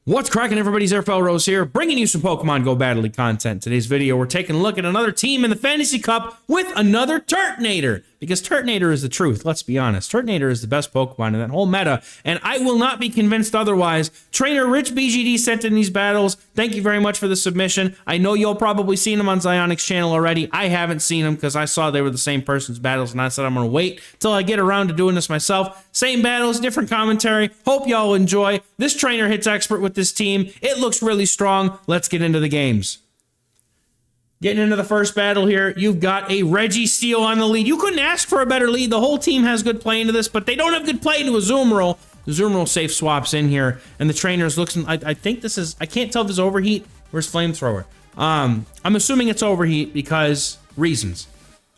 What's cracking, everybody? XehrFelrose here, bringing you some Pokemon GO Battle League content. Today's video, we're taking a look at another team in the Fantasy Cup with another Turtonator. Because Turtonator is the truth, let's be honest. Turtonator is the best Pokemon in that whole meta, and I will not be convinced otherwise. Trainer Rich BGD sent in these battles. Thank you very much for the submission. I know you'll probably seen them on Zionic's channel already. I haven't seen them because I saw they were the same person's battles, and I said I'm going to wait till I get around to doing this myself. Same battles, different commentary. Hope y'all enjoy. This trainer hits expert with this team. It looks really strong. Let's get into the games. Getting into the first battle here, you've got a Registeel on the lead. You couldn't ask for a better lead. The whole team has good play into this, but they don't have good play into Azumarill. Azumarill safe swaps in here, and the trainer's looks. I think this is. I can't tell if it's overheat or it's flamethrower. I'm assuming it's overheat because reasons.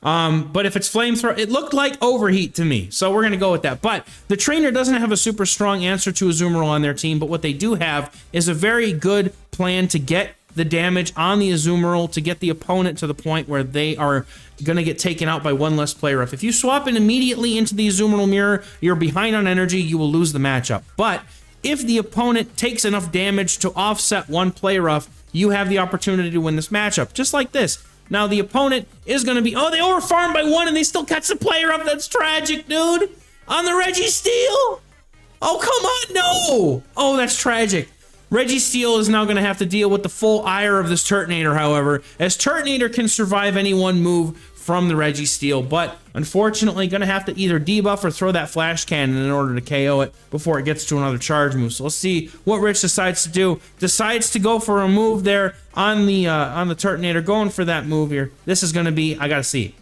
But if it's flamethrower, it looked like overheat to me, so we're gonna go with that. But the trainer doesn't have a super strong answer to Azumarill on their team, but what they do have is a very good plan to get the damage on the Azumarill, to get the opponent to the point where they are gonna get taken out by one less player. If you swap in immediately into the Azumarill mirror, you're behind on energy, you will lose the matchup. But if the opponent takes enough damage to offset one player off, you have the opportunity to win this matchup, just like this. Now the opponent is gonna be, oh, they overfarmed by one and they still catch the player up. That's tragic, dude. On the Registeel. Oh, come on, no. Oh, that's tragic. Registeel is now going to have to deal with the full ire of this Turtonator, however, as Turtonator can survive any one move from the Registeel, but unfortunately going to have to either debuff or throw that flash cannon in order to KO it before it gets to another charge move. So let's see what Rich decides to do. Decides to go for a move there on the Turtonator, going for that move here. This is going to be, I got to see.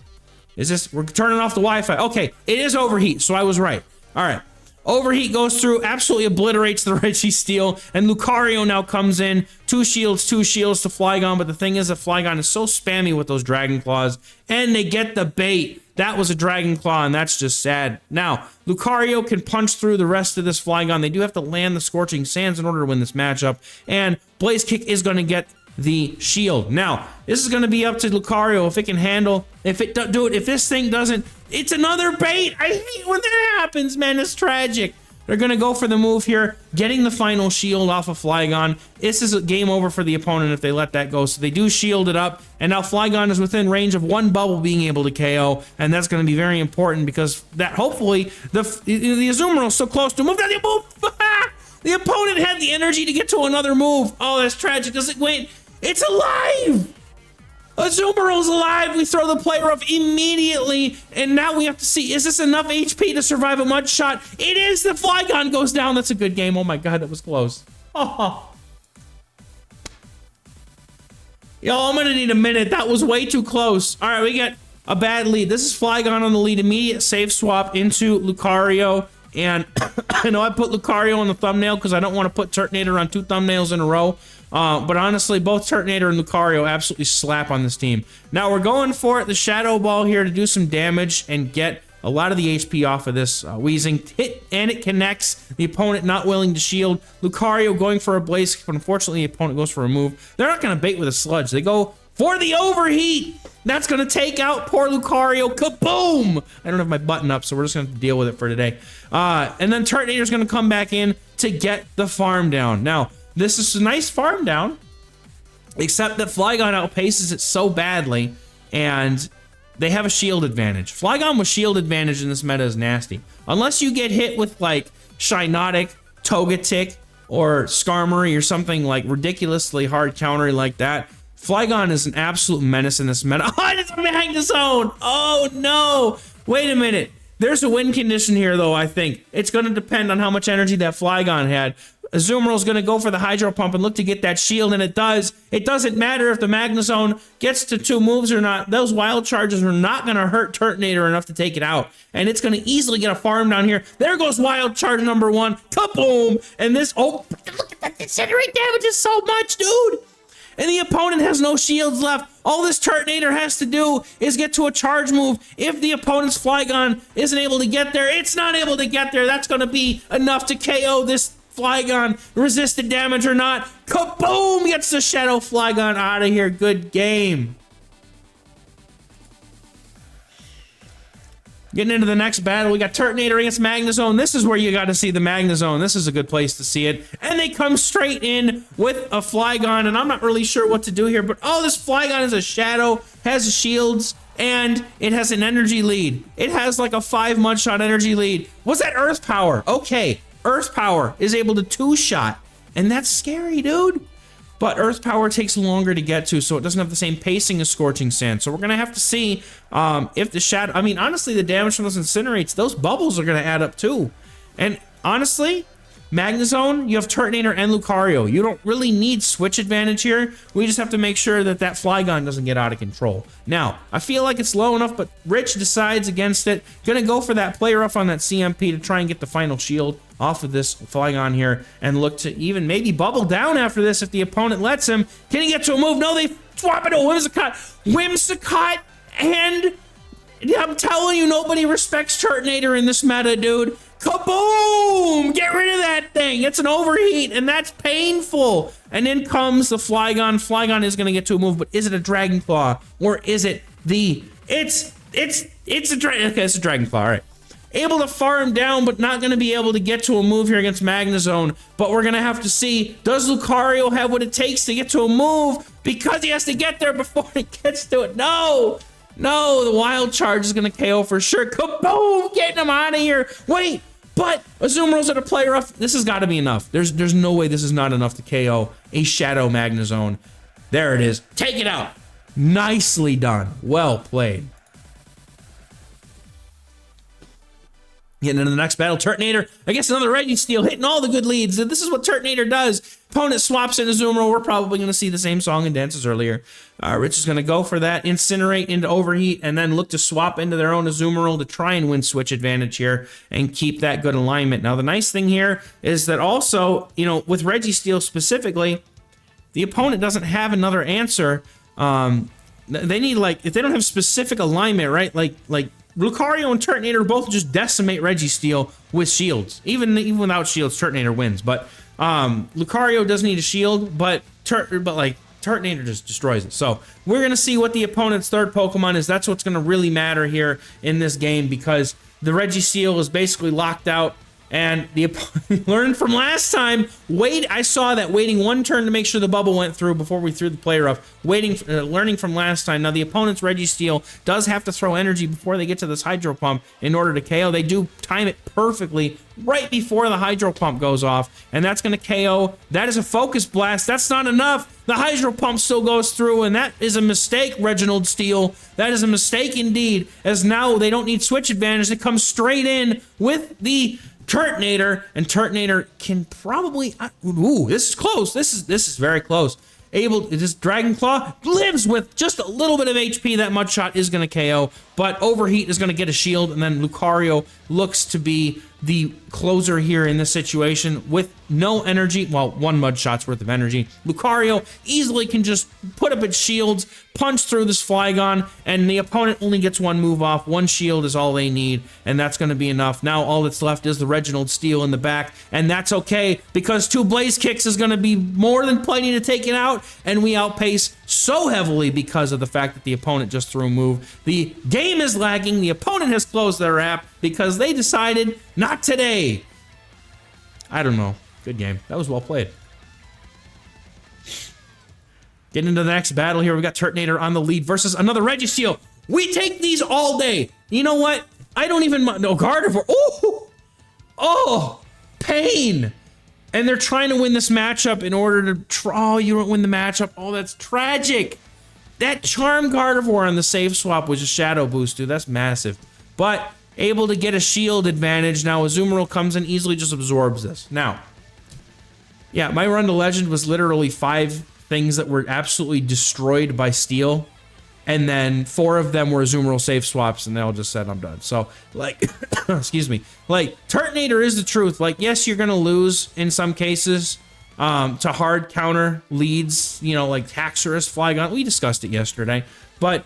Is this, we're turning off the Wi-Fi. Okay, it is overheat, so I was right. All right. Overheat goes through, absolutely obliterates the Registeel, and Lucario now comes in. Two shields to Flygon, but the thing is that Flygon is so spammy with those Dragon Claws, and they get the bait. That was a Dragon Claw, and that's just sad. Now, Lucario can punch through the rest of this Flygon. They do have to land the Scorching Sands in order to win this matchup, and Blaze Kick is going to get the shield. Now, this is going to be up to Lucario if it can handle, if it do it, if this thing doesn't, it's another bait. I hate when that happens, man. It's tragic. They're going to go for the move here, getting the final shield off of Flygon. This is a game over for the opponent if they let that go. So they do shield it up, and now Flygon is within range of one bubble being able to KO, and that's going to be very important because that hopefully the Azumarill is so close to move. The opponent had the energy to get to another move. Oh, that's tragic. Does it wait? It's alive! Azumarill's alive. We throw the player off immediately, and now we have to see, is this enough HP to survive a mud shot? It is. The Flygon goes down. That's a good game. Oh my god, that was close. Oh. Yo, I'm gonna need a minute. That was way too close. All right, we get a bad lead. This is Flygon on the lead. Immediate save swap into Lucario. And I know I put Lucario on the thumbnail because I don't want to put Turtonator on two thumbnails in a row. But honestly, both Turtonator and Lucario absolutely slap on this team. Now we're going for it, the Shadow Ball here to do some damage and get a lot of the HP off of this Wheezing. Hit, and it connects. The opponent not willing to shield. Lucario going for a Blaze, but unfortunately the opponent goes for a move. They're not going to bait with a Sludge. They go for the overheat. That's going to take out poor Lucario. Kaboom! I don't have my button up, so we're just going to deal with it for today. And then Turtonator's going to come back in to get the farm down. Now, this is a nice farm down, except that Flygon outpaces it so badly, and they have a shield advantage. Flygon with shield advantage in this meta is nasty. Unless you get hit with, like, Shiinotic, Togetic, or Skarmory, or something, like, ridiculously hard counter like that, Flygon is an absolute menace in this meta. Oh, I just behind the zone! Oh, no! Wait a minute. There's a win condition here, though, I think. It's going to depend on how much energy that Flygon had. Azumarill's going to go for the Hydro Pump and look to get that shield, and it does. It doesn't matter if the Magnezone gets to two moves or not. Those Wild Charges are not going to hurt Turtonator enough to take it out, and it's going to easily get a farm down here. There goes Wild Charge number one. Kaboom! And this, oh, look at that incinerate damage is so much, dude! And the opponent has no shields left. All this Turtonator has to do is get to a charge move. If the opponent's Flygon isn't able to get there, it's not able to get there. That's going to be enough to KO this Flygon, resisted damage or not. Kaboom! Gets the Shadow Flygon out of here. Good game. Getting into the next battle, we got Turtonator against Magnezone. This is where you got to see the Magnezone. This is a good place to see it. And they come straight in with a Flygon, and I'm not really sure what to do here, but oh, this Flygon is a shadow, has shields, and it has an energy lead. It has like a 5 mud-shot energy lead. What's that Earth Power? Okay, Earth Power is able to 2-shot, and that's scary, dude. But Earth Power takes longer to get to, so it doesn't have the same pacing as Scorching Sand. So we're going to have to see if the shadow... I mean, honestly, the damage from those Incinerates, those bubbles are going to add up too. And honestly, Magnezone, you have Turtonator and Lucario. You don't really need switch advantage here. We just have to make sure that that Flygon doesn't get out of control. Now, I feel like it's low enough, but Rich decides against it. Going to go for that play rough on that CMP to try and get the final shield off of this Flygon here and look to even maybe bubble down after this if the opponent lets him. Can he get to a move? No, they swap it to Whimsicott. Whimsicott, and I'm telling you, nobody respects Turtonator in this meta, dude. Kaboom! Get rid of that thing. It's an overheat, and that's painful. And in comes the Flygon. Flygon is going to get to a move, but is it a Dragon Claw? Or is it the... It's a Dragon... Okay, it's a Dragon Claw, all right. Able to farm down, but not going to be able to get to a move here against Magnezone. But we're going to have to see, does Lucario have what it takes to get to a move? Because he has to get there before he gets to it. No! No, the Wild Charge is going to KO for sure. Kaboom! Getting him out of here. Wait, but Azumarill's at a play rough. This has got to be enough. There's no way this is not enough to KO a Shadow Magnezone. There it is. Take it out. Nicely done. Well played. Getting into the next battle, Turtonator against another Registeel, hitting all the good leads. This is what Turtonator does. Opponent swaps into Azumarill. We're probably going to see the same song and dances earlier. Rich is going to go for that, Incinerate into Overheat, and then look to swap into their own Azumarill to try and win switch advantage here and keep that good alignment. Now, the nice thing here is that also, you know, with Registeel specifically, the opponent doesn't have another answer. They need, like, if they don't have specific alignment, right, like Lucario and Turtonator both just decimate Registeel with shields. Even without shields, Turtonator wins. But Lucario does need a shield, but Turtonator just destroys it. So we're gonna see what the opponent's third Pokemon is. That's what's gonna really matter here in this game, because the Registeel is basically locked out. And the opponent learned from last time. I saw that waiting one turn to make sure the bubble went through before we threw the play rough. Learning from last time. Now the opponent's Registeel does have to throw energy before they get to this Hydro Pump in order to KO. They do time it perfectly right before the Hydro Pump goes off, and that's going to KO. That is a Focus Blast. That's not enough. The Hydro Pump still goes through, and that is a mistake, Reginald Steele. That is a mistake indeed, as now they don't need switch advantage. They come straight in with the Turtonator, and Turtonator can probably... Ooh, this is close. This is very close. This Dragon Claw lives with just a little bit of HP. That Mud Shot is going to KO, but Overheat is going to get a shield, and then Lucario looks to be the closer here in this situation with no energy. Well, one Mud Shot's worth of energy. Lucario easily can just put up its shields, punch through this Flygon, and the opponent only gets one move off. One shield is all they need, and that's going to be enough. Now all that's left is the Reginald Steele in the back, and that's okay, because 2 Blaze Kicks is going to be more than plenty to take it out, and we outpace so heavily because of the fact that the opponent just threw a move. The game is lagging. The opponent has closed their app because they decided not today. I don't know. Good game. That was well played. Getting into the next battle here, we got Turtonator on the lead versus another Registeel. We take these all day. You know what? I don't even... No, Gardevoir. Oh! Oh! Pain! And they're trying to win this matchup in order to... Oh, you don't win the matchup. Oh, that's tragic. That Charm Gardevoir on the save swap was a Shadow Boost, dude. That's massive. But able to get a shield advantage. Now Azumarill comes and easily just absorbs this. Now, yeah, my run to Legend was literally 5 things that were absolutely destroyed by Steel. And then 4 of them were Azumarill save swaps, and they all just said, I'm done. So, like, excuse me. Like, Turtonator is the truth. Like, yes, you're going to lose in some cases to hard counter leads, you know, like Haxorus, Flygon. We discussed it yesterday. But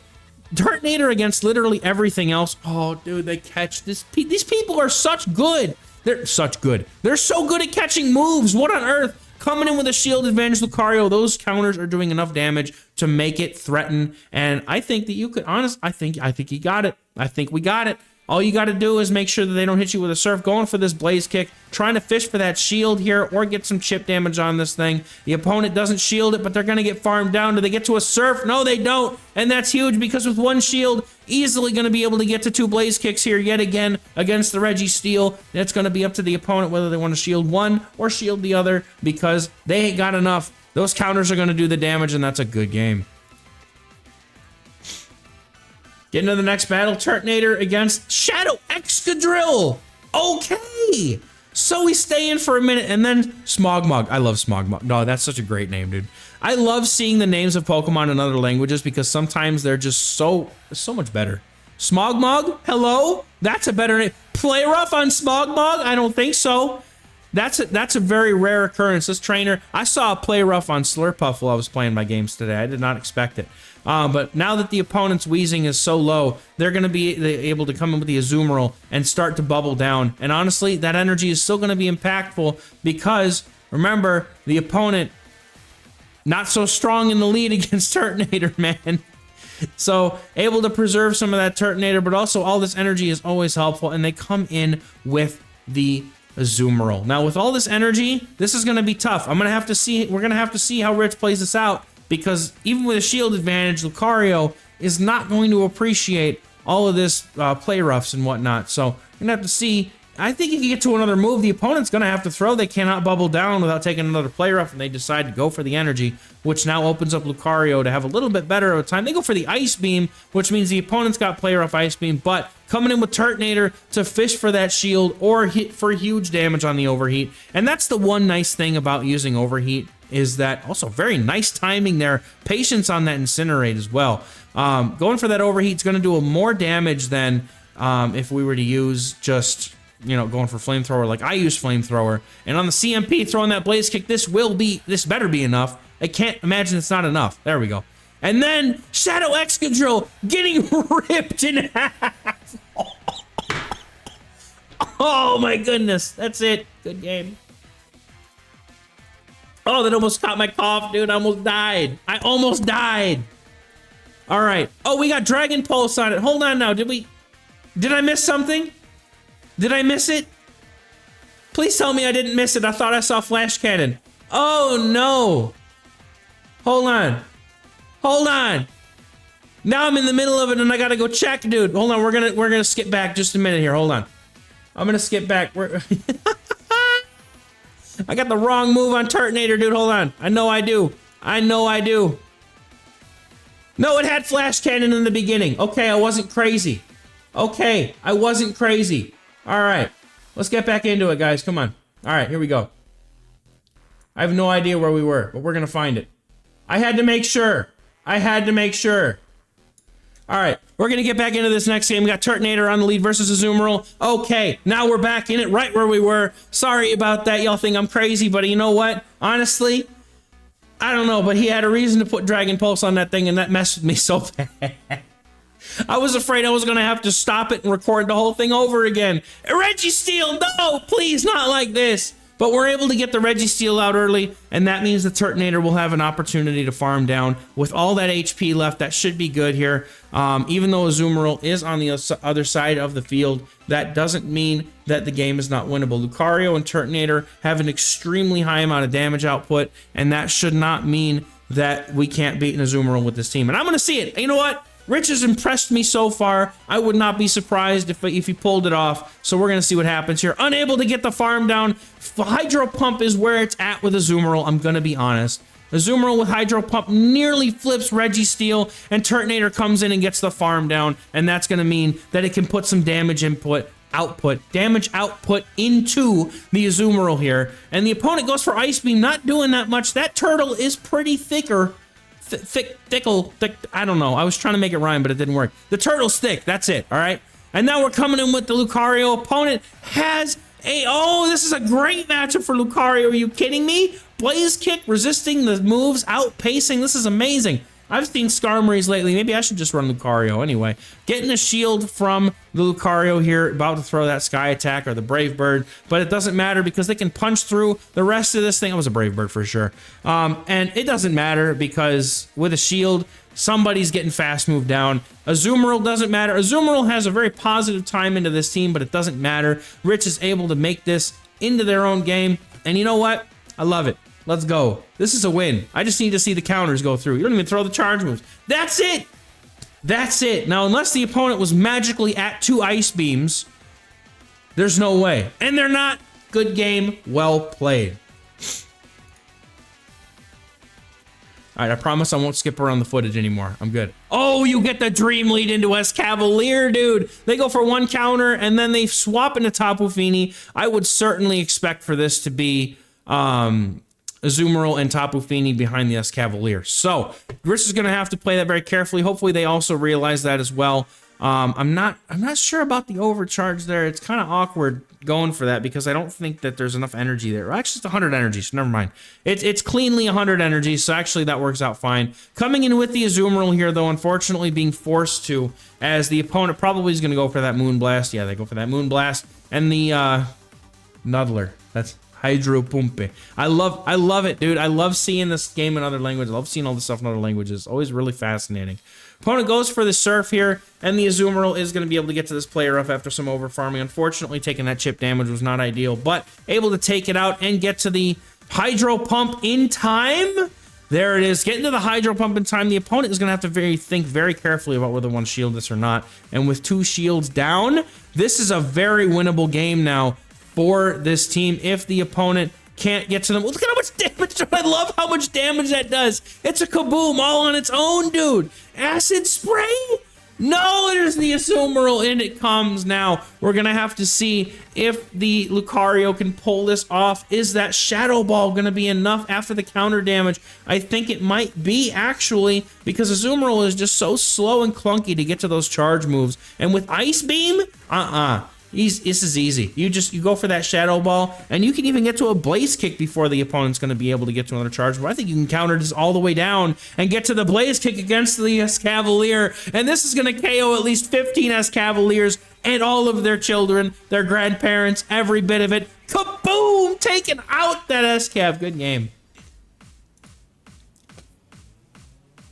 Turtonator against literally everything else. Oh, dude, they catch this. These people are such good. They're such good. They're so good at catching moves. What on earth? Coming in with a shield advantage, Lucario, those counters are doing enough damage to make it threaten. And I think that you could, I think you got it. I think we got it. All you got to do is make sure that they don't hit you with a surf, going for this blaze kick, trying to fish for that shield here or get some chip damage on this thing. The opponent doesn't shield it, but they're going to get farmed down. Do they get to a surf? No, they don't. And that's huge because with one shield, easily going to be able to get to 2 blaze kicks here yet again against the Registeel. It's going to be up to the opponent whether they want to shield one or shield the other because they ain't got enough. Those counters are going to do the damage, and that's a good game. Getting to the next battle, Turtonator against Shadow Excadrill. Okay. So we stay in for a minute, and then Smogmog. I love Smogmog. No, that's such a great name, dude. I love seeing the names of Pokemon in other languages because sometimes they're just so much better. Smogmog? Hello? That's a better name. Play rough on Smogmog? I don't think so. That's a very rare occurrence. This trainer, I saw a play rough on Slurpuff while I was playing my games today. I did not expect it. But now that the opponent's wheezing is so low, they're going to be able to come in with the Azumarill and start to bubble down. And honestly, that energy is still going to be impactful because, remember, the opponent, not so strong in the lead against Turtonator, man. So, able to preserve some of that Turtonator, but also all this energy is always helpful. And they come in with the Azumarill. Now, with all this energy, this is going to be tough. We're going to have to see how Rich plays this out. Because even with a shield advantage, Lucario is not going to appreciate all of this play roughs and whatnot. So we're going to have to see. I think if you get to another move, the opponent's going to have to throw. They cannot bubble down without taking another play rough, and they decide to go for the energy, which now opens up Lucario to have a little bit better of a time. They go for the Ice Beam, which means the opponent's got play rough Ice Beam, but coming in with Turtonator to fish for that shield or hit for huge damage on the Overheat. And that's the one nice thing about using Overheat, is that also very nice timing there. Patience on that Incinerate as well. Going for that Overheat is going to do more damage than if we were to use just, you know, going for Flamethrower like I use Flamethrower. And on the CMP, throwing that Blaze Kick, this better be enough. I can't imagine it's not enough. There we go. And then Shadow Excadrill getting ripped in half. Oh my goodness. That's it. Good game. Oh, that almost caught my cough, dude. I almost died. I almost died. All right. Oh, we got Dragon Pulse on it. Hold on now. Did I miss something? Did I miss it? Please tell me I didn't miss it. I thought I saw Flash Cannon. Oh, no. Hold on. Hold on. Now I'm in the middle of it and I gotta go check, dude. Hold on. We're gonna skip back just a minute here. Hold on. I'm gonna skip back. I got the wrong move on Turtonator, dude. Hold on. I know I do. I know I do. No, it had Flash Cannon in the beginning. Okay, I wasn't crazy. Okay, I wasn't crazy. All right. Let's get back into it, guys. Come on. All right, here we go. I have no idea where we were, but we're going to find it. I had to make sure. I had to make sure. All right, we're going to get back into this next game. We got Turtonator on the lead versus Azumarill. Okay, now we're back in it right where we were. Sorry about that. Y'all think I'm crazy, but you know what? Honestly, I don't know, but he had a reason to put Dragon Pulse on that thing, and that messed with me so bad. I was afraid I was going to have to stop it and record the whole thing over again. Registeel, no, please, not like this. But we're able to get the Registeel out early, and that means the Turtonator will have an opportunity to farm down. With all that HP left, that should be good here. Even though Azumarill is on the other side of the field, that doesn't mean that the game is not winnable. Lucario and Turtonator have an extremely high amount of damage output, and that should not mean that we can't beat an Azumarill with this team. And I'm going to see it. You know what? Rich has impressed me so far. I would not be surprised if he pulled it off. So we're going to see what happens here. Unable to get the farm down. Hydro Pump is where it's at with Azumarill. I'm going to be honest. Azumarill with Hydro Pump nearly flips Registeel, and Turtonator comes in and gets the farm down. And that's going to mean that it can put some damage output into the Azumarill here. And the opponent goes for Ice Beam, not doing that much. That turtle is pretty thicker. Thick, I don't know. I was trying to make it rhyme, but it didn't work. The turtle's thick. That's it. All right. And now we're coming in with the Lucario. Opponent has a... Oh, this is a great matchup for Lucario. Are you kidding me? Blaze Kick, resisting the moves, outpacing. This is amazing. I've seen Skarmories lately. Maybe I should just run Lucario anyway. Getting a shield from the Lucario here, about to throw that Sky Attack or the Brave Bird, but it doesn't matter because they can punch through the rest of this thing. It was a Brave Bird for sure. And it doesn't matter because with a shield, somebody's getting fast moved down. Azumarill doesn't matter. Azumarill has a very positive time into this team, but it doesn't matter. Rich is able to make this into their own game, and you know what? I love it. Let's go. This is a win. I just need to see the counters go through. You don't even throw the charge moves. That's it. That's it. Now, unless the opponent was magically at 2 Ice Beams, there's no way. And they're not. Good game. Well played. All right, I promise I won't skip around the footage anymore. I'm good. Oh, you get the Dream Lead into Escavalier, dude. They go for 1 counter, and then they swap into Tapu Fini. I would certainly expect for this to be Azumarill and Tapu Fini behind the Escavalier. So, Rich is going to have to play that very carefully. Hopefully, they also realize that as well. I'm not sure about the overcharge there. It's kind of awkward going for that because I don't think that there's enough energy there. Actually, it's 100 energy, so never mind. It's cleanly 100 energy, so actually that works out fine. Coming in with the Azumarill here, though, unfortunately being forced to, as the opponent probably is going to go for that Moonblast. Yeah, they go for that Moonblast. And the Nuddler. That's Hydro Pumpe. I love it, dude. I love seeing this game in other languages. I love seeing all this stuff in other languages. Always really fascinating. Opponent goes for the Surf here, and the Azumarill is going to be able to get to this player up after some overfarming. Unfortunately, taking that chip damage was not ideal, but able to take it out and get to the Hydro Pump in time. There it is. Getting to the Hydro Pump in time. The opponent is going to have to think very carefully about whether one shield this or not. And with 2 shields down, this is a very winnable game now for this team if the opponent can't get to them. Look at how much damage. I love how much damage that does. It's a kaboom all on its own, dude. Acid spray? No, there's the Azumarill. In it comes now. We're going to have to see if the Lucario can pull this off. Is that Shadow Ball going to be enough after the counter damage? I think it might be, actually, because Azumarill is just so slow and clunky to get to those charge moves. And with Ice Beam? This is easy. You go for that Shadow Ball, and you can even get to a Blaze Kick before the opponent's going to be able to get to another charge. But I think you can counter this all the way down and get to the Blaze Kick against the Escavalier. And this is going to KO at least 15 Escavaliers and all of their children, their grandparents, every bit of it. Kaboom! Taking out that Escav. Good game.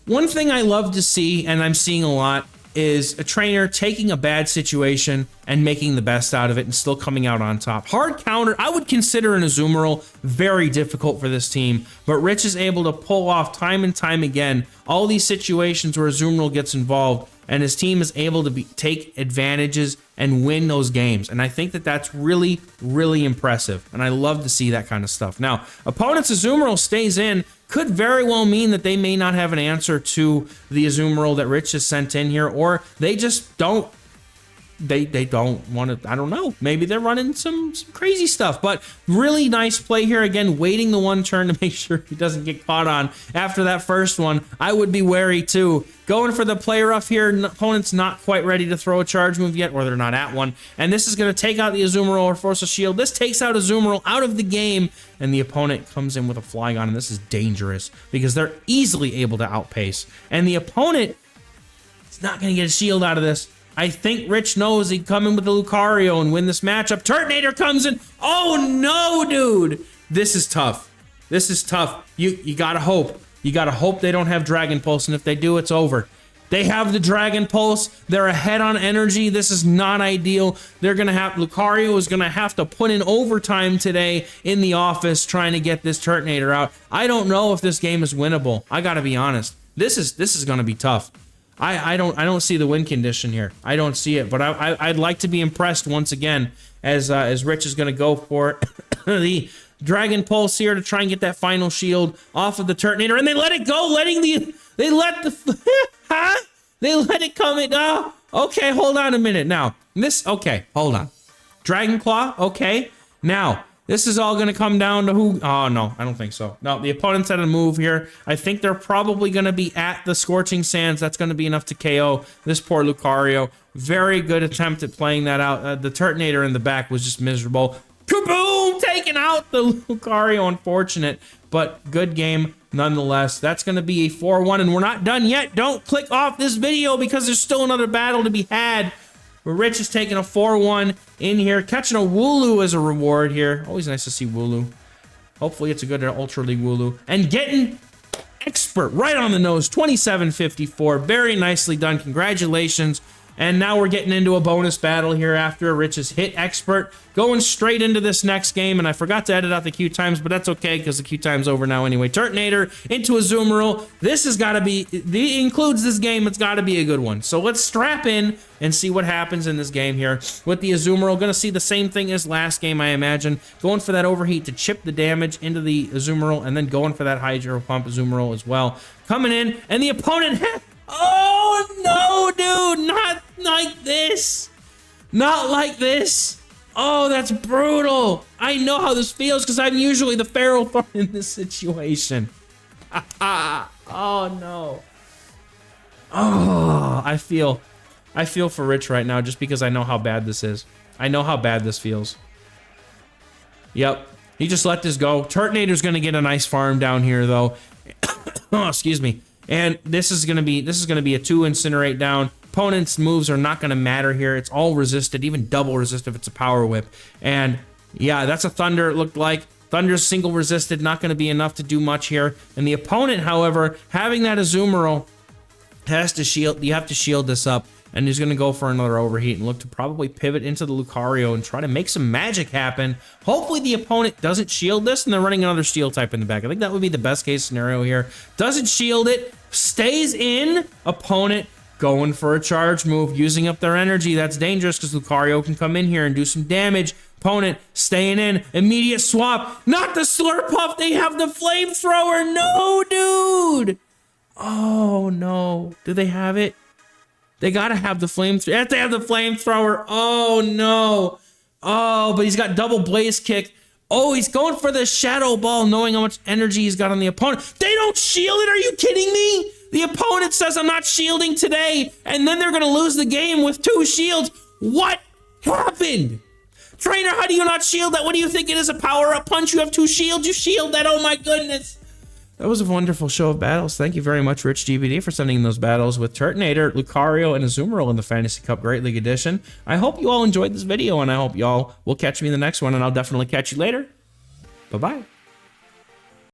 One thing I love to see, and I'm seeing a lot, is a trainer taking a bad situation and making the best out of it and still coming out on top. Hard counter, I would consider an Azumarill very difficult for this team, but Rich is able to pull off time and time again all these situations where Azumarill gets involved, and his team is able to take advantages and win those games. And I think that that's really, really impressive, and I love to see that kind of stuff. Now, opponent's Azumarill stays in, could very well mean that they may not have an answer to the Azumarill that Rich has sent in here, or they just don't, they don't want to, I don't know, maybe they're running some crazy stuff. But really nice play here. Again, waiting the 1 turn to make sure he doesn't get caught on after that first one. I would be wary too. Going for the play rough here. Opponent's not quite ready to throw a charge move yet, or they're not at one. And this is going to take out the Azumarill or force a shield. This takes out Azumarill out of the game, and the opponent comes in with a Flygon, and this is dangerous because they're easily able to outpace. And the opponent is not going to get a shield out of this. I think Rich knows he'd come in with the Lucario and win this matchup. Turtonator comes in. Oh no, dude. This is tough. This is tough. You gotta hope. You gotta hope they don't have Dragon Pulse, and if they do, it's over. They have the Dragon Pulse. They're ahead on energy. This is not ideal. They're gonna have, Lucario is gonna have to put in overtime today in the office trying to get this Turtonator out. I don't know if this game is winnable. I gotta be honest. This is gonna be tough. I don't see the win condition here. I don't see it, but I'd like to be impressed once again as Rich is going to go for the Dragon Pulse here to try and get that final shield off of the Turtonator, and they let it go, they let it come in. Oh, okay, hold on a minute now. Okay, hold on. Dragon Claw, okay. Now, this is all going to come down to who... Oh, no, I don't think so. No, the opponent's had a move here. I think they're probably going to be at the Scorching Sands. That's going to be enough to KO this poor Lucario. Very good attempt at playing that out. The Turtonator in the back was just miserable. Kaboom! Taking out the Lucario. Unfortunate, but good game nonetheless. That's going to be a 4-1, and we're not done yet. Don't click off this video because there's still another battle to be had. But Rich is taking a 4-1 in here, catching a Wooloo as a reward here. Always nice to see Wooloo. Hopefully it's a good Ultra League Wooloo. And getting Expert right on the nose, 2754. Very nicely done. Congratulations. And now we're getting into a bonus battle here after Rich has hit Expert. Going straight into this next game, and I forgot to edit out the queue times, but that's okay because the queue time's over now anyway. Turtonator into Azumarill. This has got to be, includes this game, it's got to be a good one. So let's strap in and see what happens in this game here with the Azumarill. Going to see the same thing as last game, I imagine. Going for that overheat to chip the damage into the Azumarill, and then going for that Hydro Pump Azumarill as well. Coming in, and the opponent, oh no, dude, not like this. Not like this. Oh, that's brutal. I know how this feels because I'm usually the feral thorn in this situation. Oh, no. Oh, I feel for Rich right now just because I know how bad this is. I know how bad this feels. Yep. He just let this go. Turtonator's going to get a nice farm down here, though. Oh, excuse me. And this is gonna be a 2 incinerate down. Opponent's moves are not gonna matter here. It's all resisted, even double resist if it's a power whip. And yeah, that's a Thunder, it looked like. Thunder's single resisted, not gonna be enough to do much here. And the opponent, however, having that Azumarill has to shield, you have to shield this up. And he's going to go for another overheat and look to probably pivot into the Lucario and try to make some magic happen. Hopefully the opponent doesn't shield this and they're running another steel type in the back. I think that would be the best case scenario here. Doesn't shield it, stays in. Opponent going for a charge move, using up their energy. That's dangerous because Lucario can come in here and do some damage. Opponent staying in. Immediate swap. Not the Slurpuff. They have the flamethrower. No, dude. Oh, no. Do they have it? They gotta have the flamethrower. They have to have the flamethrower. Oh, no. Oh, but he's got double blaze kick. Oh, he's going for the shadow ball, knowing how much energy he's got on the opponent. They don't shield it. Are you kidding me? The opponent says, I'm not shielding today. And then they're gonna lose the game with 2 shields. What happened? Trainer, how do you not shield that? What do you think it is, a power-up punch? You have 2 shields. You shield that. Oh, my goodness. That was a wonderful show of battles. Thank you very much, Rich GBD, for sending in those battles with Turtonator, Lucario, and Azumarill in the Fantasy Cup Great League Edition. I hope you all enjoyed this video, and I hope you all will catch me in the next one, and I'll definitely catch you later. Bye-bye.